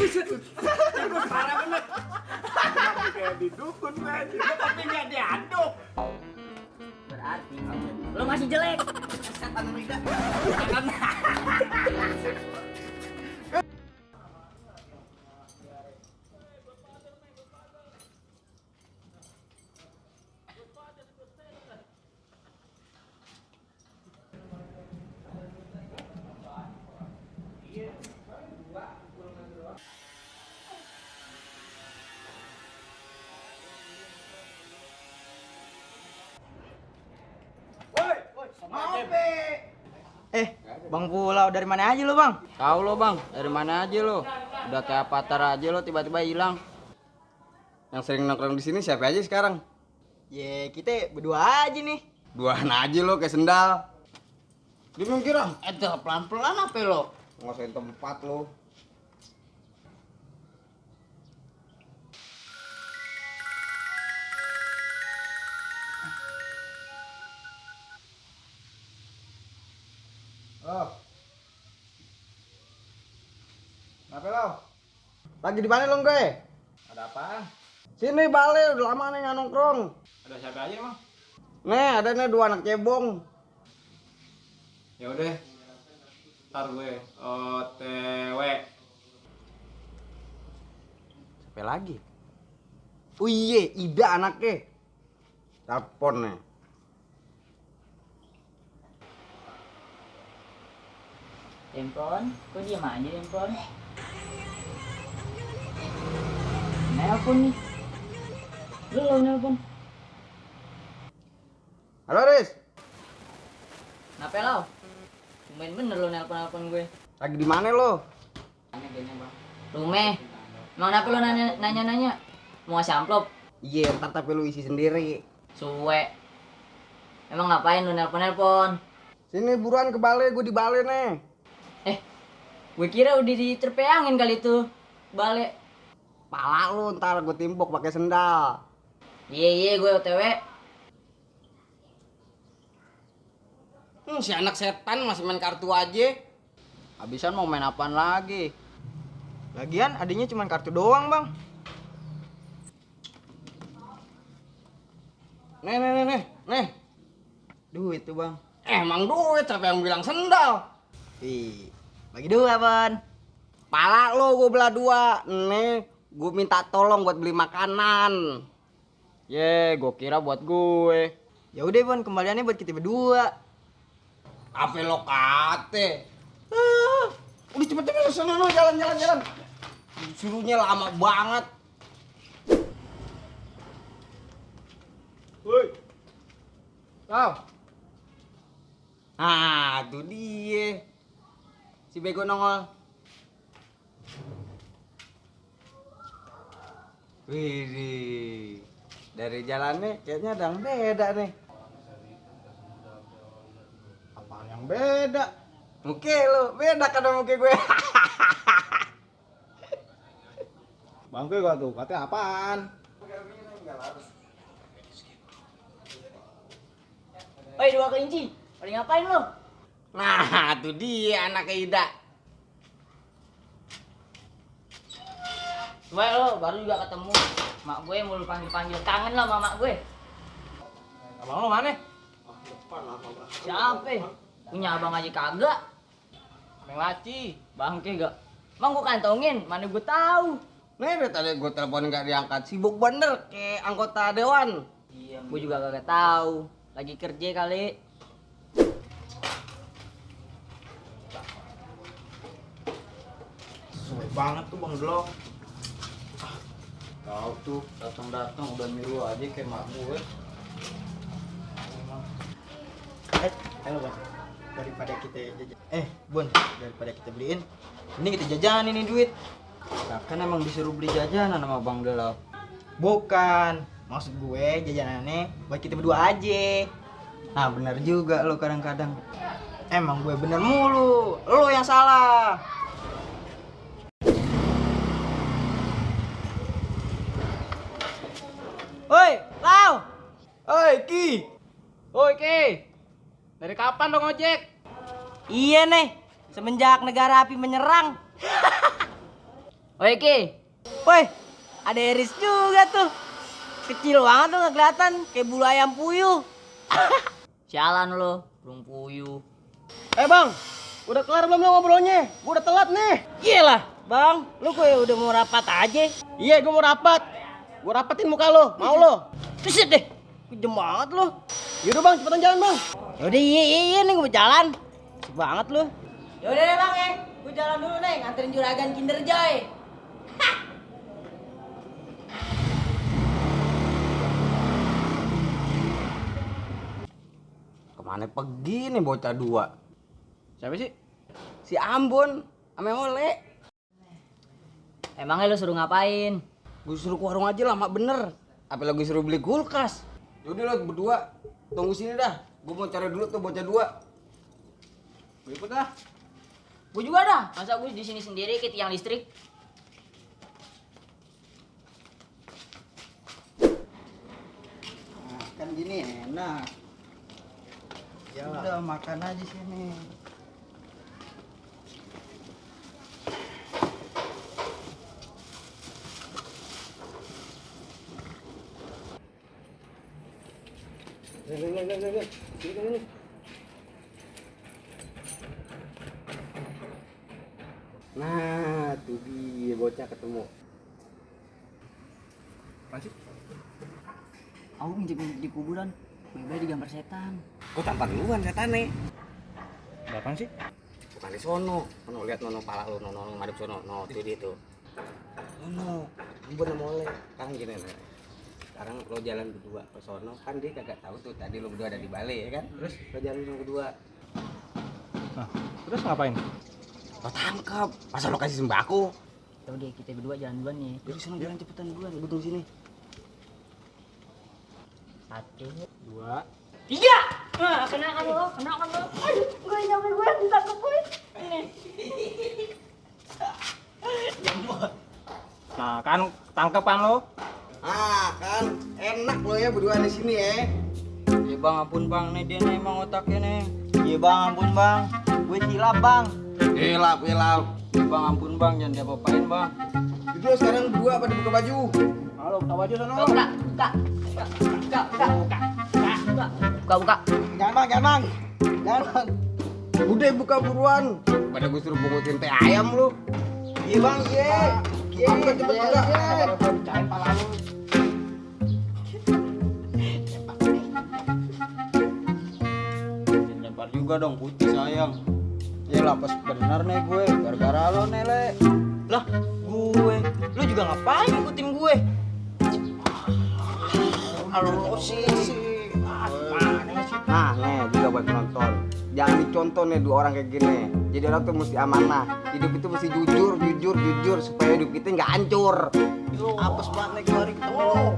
Tikus parah bener. Kayak di dukun aja. Tapi nggak diaduk. Berarti lo masih jelek. Setan Rida. Bang Pulau, dari mana aja lo, Bang? Tahu lo bang, dari mana aja lo? Udah kayak patar aja lo tiba-tiba hilang. Yang sering nongkrong di sini siapa aja sekarang? Kita berdua aja nih. Duaan aja lo kayak sendal. Dia mikir pelan-pelan apa lo? Ngosain tempat lo. Oh. Kenapa lo? Lagi di mana lo, gue? Ada apaan? Sini balik, udah lama nih nggak nongkrong. Ada siapa aja emang? Nih, ada nih 2 anak cebong. Ya udah. Ntar gue OTW. Siapa lagi? Oh iya, Ida anaknya. Telepon nih. Tempon, kok diem aja Tempon? Nelpon nih. Lo nelpon. Halo, Riz. Kenapa lo? Main bener lo nelpon gue. Lagi di mana lo? Rumeh. Emang kenapa lo nanya-nanya? Mau ngasih amplop? Iya, ntar tapi lu isi sendiri. Suwe. Emang ngapain lo nelpon? Sini buruan ke balai, gue di balai nih. Gue kira udah diterpeangin kali itu. Balik. Pala lu ntar gue timpuk pakai sendal. Iya, gue OTW. Si anak setan masih main kartu aja. Habisan mau main apaan lagi? Lagian adanya cuma kartu doang, Bang. Nih. Duit tuh, Bang. Emang duit, siapa yang bilang sendal? Ih, bagi 2, Bang. Pala lo gue belah 2. Nih, gue minta tolong buat beli makanan. Gue kira buat gue. Ya udah, Bang, kembaliannya buat kita berdua. Apa lo kate? Udah cepet-cepet sana lo, jalan. Suruhnya lama banget. Woi. Tahu. Ah, tuh dia. Si bego nongol. Wih, dari jalannya kayaknya ada yang beda nih. Apa yang beda? Muka lo beda kan sama muka gue. Bangke gak tuh? Katanya apaan? Oi, 2 kelinci. Pada ngapain lo? Nah, tuh dia anak Ida. Gue lo baru juga ketemu. Mak gue mau panggil kangen lah sama mak gue. Abang lo mana? Siapa? Punya abang aja kagak. Meng Laci. Bangke gak? Emang gue kantongin, mana gue tahu. Nih, dari tadi gue telepon gak diangkat. Sibuk bener kayak anggota dewan. Iya, gue juga kagak tahu. Lagi kerja kali. Suwe banget tuh Bang Blok. Tahu tuh, datang udah nyuruh aja kayak mak gue. Halo, Bang. Daripada kita jajan. Bun, daripada kita beliin, ini kita jajanin nih duit. Nah, kan emang disuruh beli jajanan sama Bang Delap. Bukan, maksud gue jajanannya buat kita berdua aja. Nah, benar juga lo kadang-kadang. Emang gue bener mulu, lo yang salah. Woi, Lau. Oi, Ki. Oi Ki. Dari kapan lo ngojek? Iya nih, semenjak negara api menyerang. Oi Ki. Woi, ada Eris juga tuh. Kecil banget tuh nggak kelihatan, kayak bulu ayam puyuh. Sialan lo, burung puyuh. Bang, udah kelar belum lo ngobrolnya? Gue udah telat nih. Iyalah, Bang, lu kayak udah mau rapat aja. Iya, gue mau rapat. Gue rapetin muka lo, mau lo? Buset deh, kejem banget lu. Yaudah bang, cepetan jalan bang. Yaudah iya nih gue mau jalan. Sip banget lu. Yaudah deh Bang ya, gue jalan dulu nih nganterin juragan Kinder Joy. Kemana pergi nih bocah dua? Siapa sih? Si Ambon, ame Ole. Emangnya lu suruh ngapain? Gue suruh ke warung aja lama bener. Apalagi suruh beli kulkas. Yaudah lo berdua tunggu sini dah. Gue mau cari dulu tuh bocah dua. Gue ikut dah. Gue juga dah. Masa gue di sini sendiri ke tiang listrik? Nah, kan gini enak. Ya udah makan aja sini. Nah, tuh dia bocah ketemu. Masih? Aku ngintip di kuburan. Bebe digambar setan. Kok tampar duluan setane? Apaan sih? Bukan di sono. Sono lihat nono pala lu, nono madep sono. No, itu dia tuh. Nono, Ambon sama Ole. Sekarang gini nih. Sekarang lo jalan berdua ke sono, kan dia kagak tahu tuh tadi lo berdua ada di balai ya kan? Terus lo jalan yang kedua. Nah, terus ngapain? Lo tangkap. Masa lo kasih sembako? Tahu deh kita berdua jalan duluan nih. Jadi sono jalan cepetan duluan, gue tunggu sini. 1, 2. 3. Nah, kena kan lo. Aduh, gue nyampe gue ditangkap gue. Ini. Nah, kan tangkepan lo. Ah, kan enak lo ya berdua di sini ya. Iya bang, ampun bang, nih dia nih emang otaknya nih. Iya bang, ampun bang, gue silap bang. Hilap. Iya bang, ampun bang, jangan diapa-apain bang. Jadi lo sekarang berdua pada buka baju. Halo, buka baju sana. Buka. Jangan bang. Udah buka buruan. Pada gue suruh pungutin teh ayam lu. Iya bang, iya. Cepet buka. Cain pala lu. Lempar juga dong putih sayang. Ya lah pas bener nih gue, gara-gara lo nih le. Lah, gue. Lu juga ngapain ikutin gue? Halo sih. Nah, nih juga buat penonton. Jangan dicontoh nih dua orang kayak gini. Jadi orang tuh mesti amanah. Hidup itu mesti jujur supaya hidup kita nggak hancur. Apes banget nih hari ketemu lo.